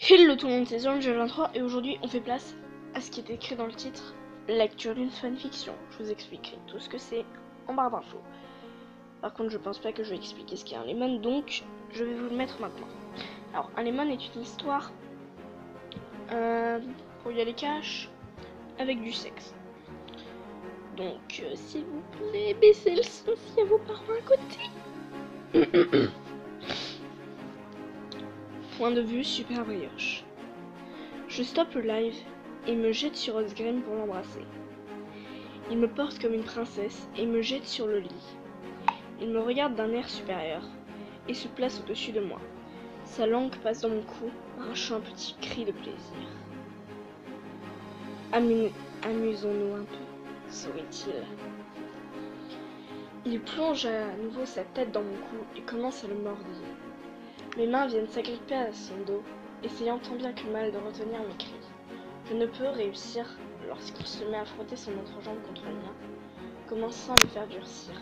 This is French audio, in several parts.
Hello tout le monde, c'est Angel23 et aujourd'hui on fait place à ce qui est écrit dans le titre, lecture d'une fanfiction. Je vous expliquerai tout ce que c'est en barre d'infos. Par contre je pense pas que je vais expliquer ce qu'est un lemon, donc je vais vous le mettre maintenant. Alors un lemon est une histoire pour y aller cash avec du sexe. Donc s'il vous plaît, baissez le son s'il y a vos parents à côté. Point de vue super brioche. Je stoppe le live et me jette sur Osgrim pour l'embrasser. Il me porte comme une princesse et me jette sur le lit. Il me regarde d'un air supérieur et se place au-dessus de moi. Sa langue passe dans mon cou, arrachant un petit cri de plaisir. Amusons-nous un peu, sourit-il. Il plonge à nouveau sa tête dans mon cou et commence à le mordiller. Mes mains viennent s'agripper à son dos, essayant tant bien que mal de retenir mes cris. Je ne peux réussir lorsqu'il se met à frotter son entrejambe contre le mien, commençant à le faire durcir.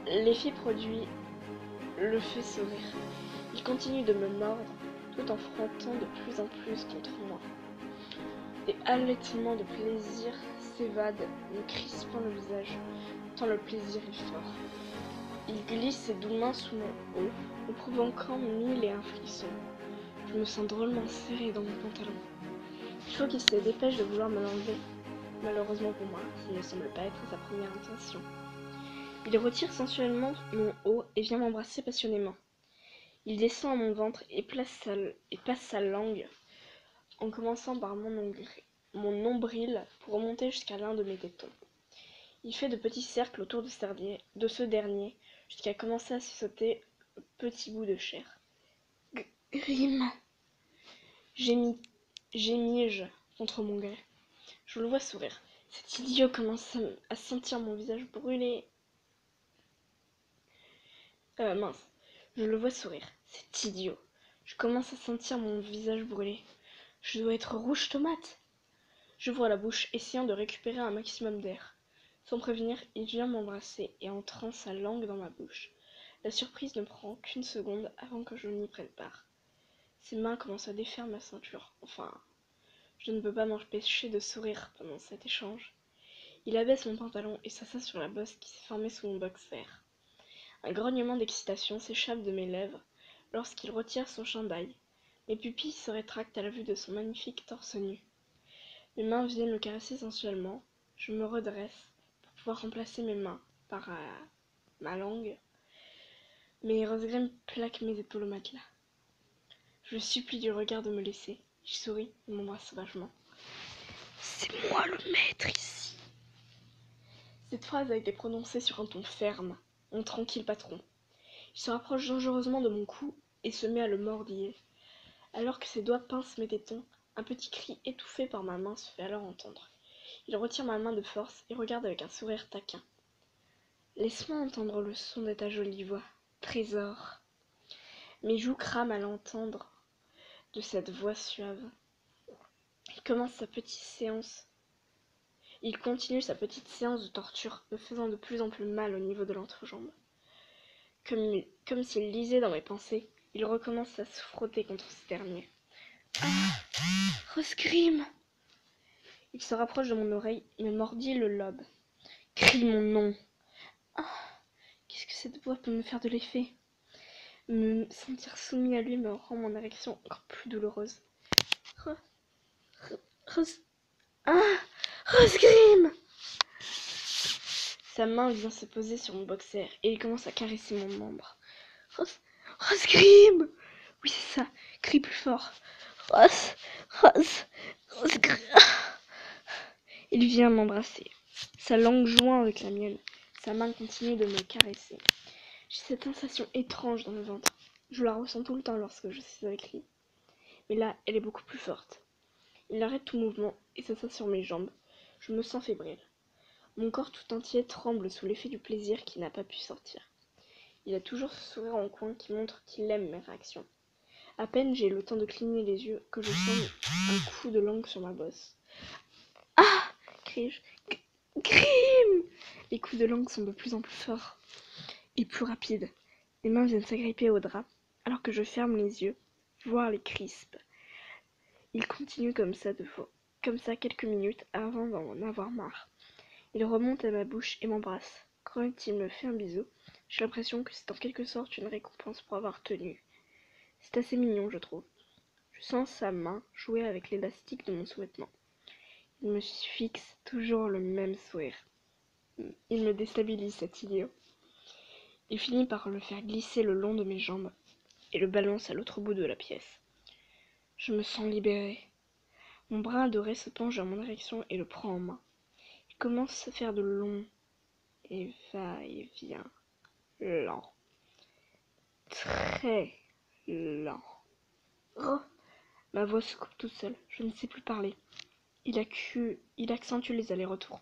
L'effet produit le fait sourire. Il continue de me mordre tout en frottant de plus en plus contre moi. Des halètements de plaisir s'évadent, me crispant le visage, tant le plaisir est fort. Il glisse ses douces mains sous mon haut, me provoquant mille et un frissons. Je me sens drôlement serrée dans mon pantalon. Il faut qu'il se dépêche de vouloir me l'enlever, malheureusement pour moi, ce qui ne semble pas être sa première intention. Il retire sensuellement mon haut et vient m'embrasser passionnément. Il descend à mon ventre et passe sa langue en commençant par mon nombril pour remonter jusqu'à l'un de mes tétons. Il fait de petits cercles autour de ce dernier jusqu'à commencer à sucer petits bouts de chair. Grim, gémis-je contre mon gré. Je le vois sourire. Cet idiot commence à sentir mon visage brûler. Mince. Je le vois sourire. C'est idiot. Je commence à sentir mon visage brûler. Je dois être rouge tomate. J'ouvre la bouche, essayant de récupérer un maximum d'air. Sans prévenir, il vient m'embrasser et entrant sa langue dans ma bouche. La surprise ne prend qu'une seconde avant que je n'y prenne part. Ses mains commencent à défaire ma ceinture. Enfin, je ne peux pas m'empêcher de sourire pendant cet échange. Il abaisse mon pantalon et s'assoit sur la bosse qui s'est formée sous mon boxer. Un grognement d'excitation s'échappe de mes lèvres lorsqu'il retire son chandail. Mes pupilles se rétractent à la vue de son magnifique torse nu. Mes mains viennent le caresser sensuellement. Je me redresse pour pouvoir remplacer mes mains par ma langue. Mais Rosegrim plaque mes épaules au matelas. Je supplie du regard de me laisser. Il sourit et m'embrasse sauvagement. C'est moi le maître ici. Cette phrase a été prononcée sur un ton ferme, mon tranquille patron. Il se rapproche dangereusement de mon cou et se met à le mordiller. Alors que ses doigts pincent mes tétons, un petit cri étouffé par ma main se fait alors entendre. Il retire ma main de force et regarde avec un sourire taquin. Laisse-moi entendre le son de ta jolie voix, trésor. Mes joues crament à l'entendre de cette voix suave. Il continue sa petite séance de torture, me faisant de plus en plus mal au niveau de l'entrejambe. Comme s'il lisait dans mes pensées, il recommence à se frotter contre ce dernier. Ah, Rosgrim! Il se rapproche de mon oreille et me mordit le lobe. Crie mon nom. Ah, qu'est-ce que cette voix peut me faire de l'effet? Me sentir soumis à lui me rend mon érection encore plus douloureuse. Rosgrim! Sa main vient se poser sur mon boxer et il commence à caresser mon membre. Rosgrim! Oui, c'est ça. Crie plus fort. Rosgrim! Il vient m'embrasser. Sa langue joint avec la mienne. Sa main continue de me caresser. J'ai cette sensation étrange dans le ventre. Je la ressens tout le temps lorsque je suis avec lui. Mais là, elle est beaucoup plus forte. Il arrête tout mouvement et s'assoit sur mes jambes. Je me sens fébrile. Mon corps tout entier tremble sous l'effet du plaisir qui n'a pas pu sortir. Il a toujours ce sourire en coin qui montre qu'il aime mes réactions. À peine j'ai le temps de cligner les yeux que je sens un coup de langue sur ma bosse. Ah! Crie-je. Grim! Les coups de langue sont de plus en plus forts et plus rapides. Mes mains viennent s'agripper au drap alors que je ferme les yeux. voir les crispes. Il continue comme ça quelques minutes avant d'en avoir marre. Il remonte à ma bouche et m'embrasse. Quand il me fait un bisou, j'ai l'impression que c'est en quelque sorte une récompense pour avoir tenu. C'est assez mignon, je trouve. Je sens sa main jouer avec l'élastique de mon sous-vêtement. Il me fixe toujours le même sourire. Il me déstabilise, cet idiot. Il finit par le faire glisser le long de mes jambes et le balance à l'autre bout de la pièce. Je me sens libérée. Mon bras adoré se penche vers mon érection et le prend en main. Il commence à faire de longs et va-et-vient lents. Très lents. Oh, ma voix se coupe toute seule. Je ne sais plus parler. Il accentue les allers-retours,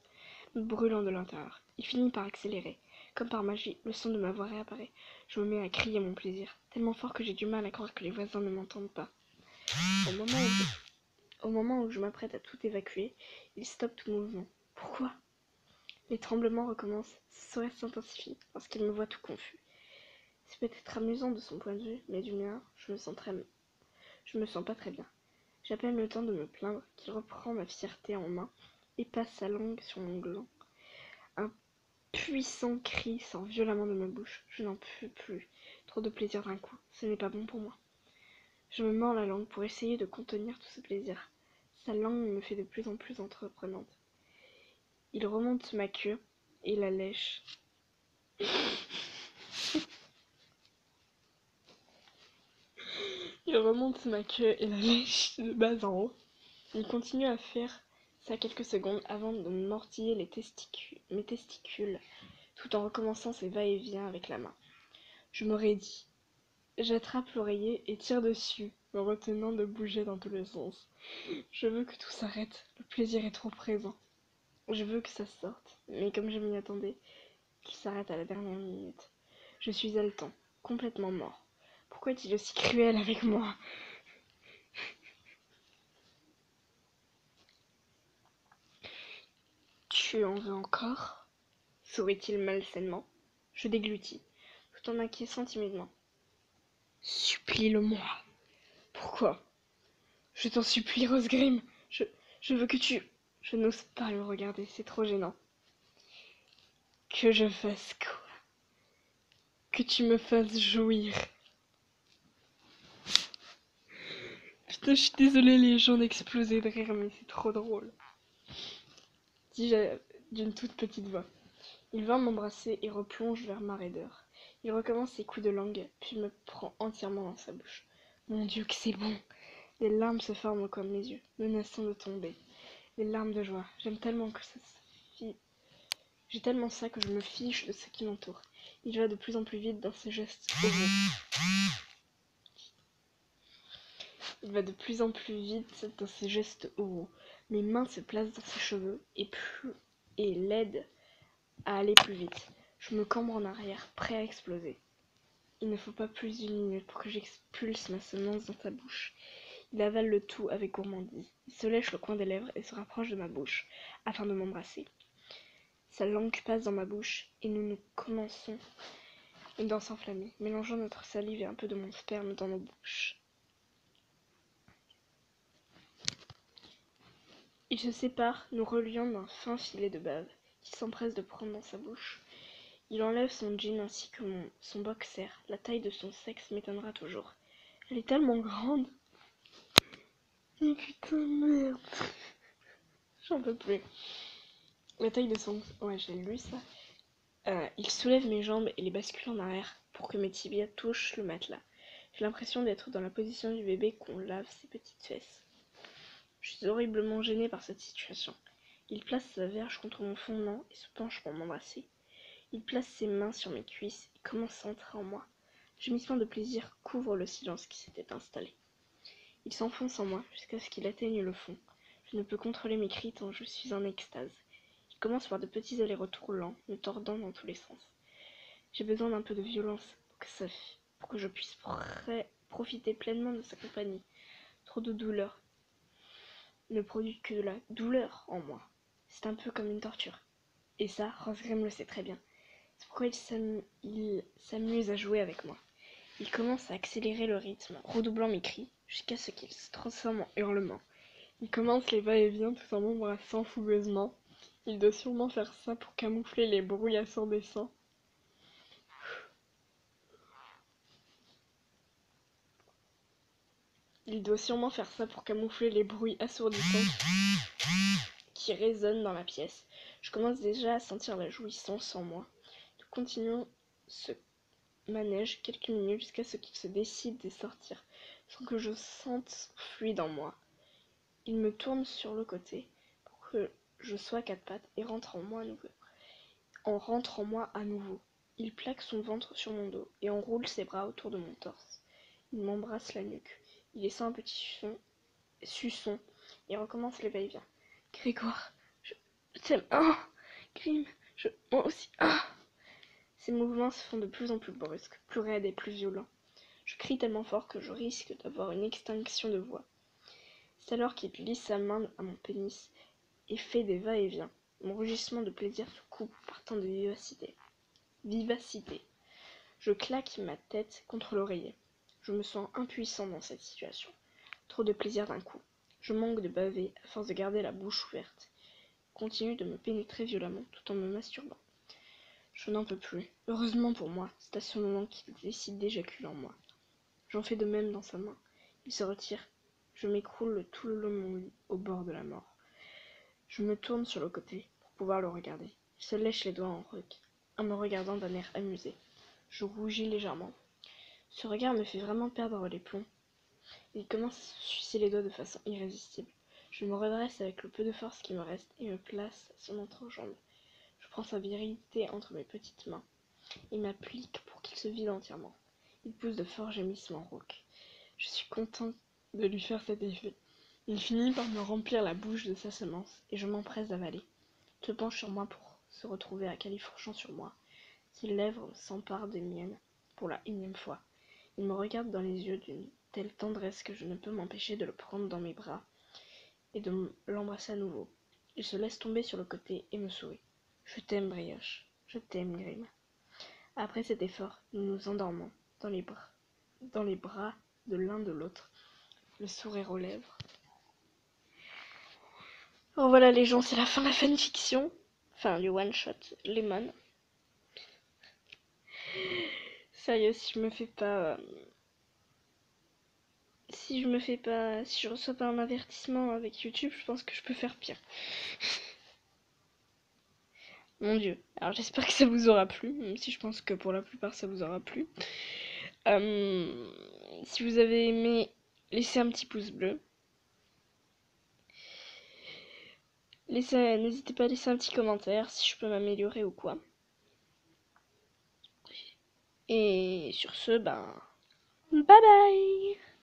me brûlant de l'intérieur. Il finit par accélérer. Comme par magie, le son de ma voix réapparaît. Je me mets à crier mon plaisir, tellement fort que j'ai du mal à croire que les voisins ne m'entendent pas. Au moment où je m'apprête à tout évacuer, il stoppe tout mouvement. Pourquoi? Les tremblements recommencent. Ce sourire s'intensifie lorsqu'il me voit tout confus. C'est peut-être amusant de son point de vue, mais du mien, je me sens pas très bien. J'ai à peine le temps de me plaindre qu'il reprend ma fierté en main et passe sa langue sur mon gland. Un puissant cri sort violemment de ma bouche. Je n'en peux plus. Trop de plaisir d'un coup. Ce n'est pas bon pour moi. Je me mords la langue pour essayer de contenir tout ce plaisir. Sa langue me fait de plus en plus entreprenante. Il remonte ma queue et la lèche. Il remonte ma queue et la lèche de bas en haut. Il continue à faire ça quelques secondes avant de me mortiller mes testicules, tout en recommençant ses va-et-vient avec la main. Je me raidis. J'attrape l'oreiller et tire dessus, me retenant de bouger dans tous les sens. Je veux que tout s'arrête, le plaisir est trop présent. Je veux que ça sorte, mais comme je m'y attendais, qu'il s'arrête à la dernière minute. Je suis haletant, complètement mort. Pourquoi est-il aussi cruel avec moi? Tu en veux encore? Sourit-il malsainement. Je déglutis, tout en acquiesçant timidement. Supplie-le-moi. Pourquoi? Je t'en supplie, Rosegrim. Je veux que tu... Je n'ose pas le regarder, c'est trop gênant. Que je fasse quoi? Que tu me fasses jouir. Putain, je suis désolée, les gens d'exploser de rire, mais c'est trop drôle. Dis-je d'une toute petite voix. Il va m'embrasser et replonge vers ma raideur. Il recommence ses coups de langue, puis me prend entièrement dans sa bouche. Mon Dieu, que c'est bon! Des larmes se forment au coin de mes yeux, menaçant de tomber. Des larmes de joie. J'ai tellement ça que je me fiche de ce qui m'entoure. Il va de plus en plus vite dans ses gestes oraux. Mes mains se placent dans ses cheveux et l'aident à aller plus vite. Je me cambre en arrière, prêt à exploser. Il ne faut pas plus d'une minute pour que j'expulse ma semence dans sa bouche. Il avale le tout avec gourmandise. Il se lèche le coin des lèvres et se rapproche de ma bouche, afin de m'embrasser. Sa langue passe dans ma bouche, et nous commençons une danse enflammée, mélangeant notre salive et un peu de mon sperme dans nos bouches. Il se sépare, nous reliant d'un fin filet de bave, qu'il s'empresse de prendre dans sa bouche. Il enlève son jean ainsi que son boxer. La taille de son sexe m'étonnera toujours. Elle est tellement grande. Oh putain, merde. J'en peux plus. La taille de son... Ouais, j'ai lu ça. Il soulève mes jambes et les bascule en arrière pour que mes tibias touchent le matelas. J'ai l'impression d'être dans la position du bébé qu'on lave ses petites fesses. Je suis horriblement gênée par cette situation. Il place sa verge contre mon fondement et se penche pour m'embrasser. Il place ses mains sur mes cuisses et commence à entrer en moi. Gémissement de plaisir couvre le silence qui s'était installé. Il s'enfonce en moi jusqu'à ce qu'il atteigne le fond. Je ne peux contrôler mes cris tant je suis en extase. Il commence par de petits allers-retours lents, me tordant dans tous les sens. J'ai besoin d'un peu de violence pour que je puisse profiter pleinement de sa compagnie. Trop de douleur ne produit que de la douleur en moi. C'est un peu comme une torture. Et ça, Rosgrim le sait très bien. C'est pourquoi il s'amuse à jouer avec moi. Il commence à accélérer le rythme, redoublant mes cris, jusqu'à ce qu'il se transforme en hurlement. Il commence les va-et-vient tout en m'embrassant fougueusement. Il doit sûrement faire ça pour camoufler les bruits assourdissants. Qui résonnent dans la pièce. Je commence déjà à sentir la jouissance en moi. Nous continuons ce manège quelques minutes jusqu'à ce qu'il se décide de sortir, sans que je sente fluide en moi. Il me tourne sur le côté pour que je sois à quatre pattes et rentre en moi à nouveau. Il plaque son ventre sur mon dos et enroule ses bras autour de mon torse. Il m'embrasse la nuque. Il descend un petit suçon et recommence les va-et-vient. Grégoire, je t'aime. Grim, moi aussi. Ces mouvements se font de plus en plus brusques, plus raides et plus violents. Je crie tellement fort que je risque d'avoir une extinction de voix. C'est alors qu'il glisse sa main à mon pénis et fait des va-et-vient. Mon rugissement de plaisir se coupe par tant de vivacité. Je claque ma tête contre l'oreiller. Je me sens impuissant dans cette situation. Trop de plaisir d'un coup. Je manque de baver à force de garder la bouche ouverte. Il continue de me pénétrer violemment tout en me masturbant. Je n'en peux plus. Heureusement pour moi, c'est à ce moment qu'il décide d'éjaculer en moi. J'en fais de même dans sa main. Il se retire. Je m'écroule tout le long de mon lit, au bord de la mort. Je me tourne sur le côté pour pouvoir le regarder. Il se lèche les doigts en me regardant d'un air amusé. Je rougis légèrement. Ce regard me fait vraiment perdre les plombs. Il commence à se sucer les doigts de façon irrésistible. Je me redresse avec le peu de force qui me reste et me place à son entrejambe. Je prends sa virilité entre mes petites mains et m'applique pour qu'il se vide entièrement. Il pousse de forts gémissements rauques. Je suis contente de lui faire cet effet. Il finit par me remplir la bouche de sa semence et je m'empresse d'avaler. Il se penche sur moi pour se retrouver à califourchon sur moi. Ses lèvres s'emparent des miennes pour la énième fois. Il me regarde dans les yeux d'une telle tendresse que je ne peux m'empêcher de le prendre dans mes bras et de l'embrasser à nouveau. Il se laisse tomber sur le côté et me sourit. Je t'aime, Brioche. Je t'aime, Grim. Après cet effort, nous nous endormons dans les bras de l'un de l'autre, le sourire aux lèvres. Alors voilà les gens, c'est la fin de la fanfiction. Enfin, le one-shot Lemon. Sérieux, si je reçois pas un avertissement avec YouTube, je pense que je peux faire pire. Mon Dieu. Alors j'espère que ça vous aura plu, même si je pense que pour la plupart ça vous aura plu. Si vous avez aimé, laissez un petit pouce bleu. N'hésitez pas à laisser un petit commentaire si je peux m'améliorer ou quoi. Et sur ce, bye bye!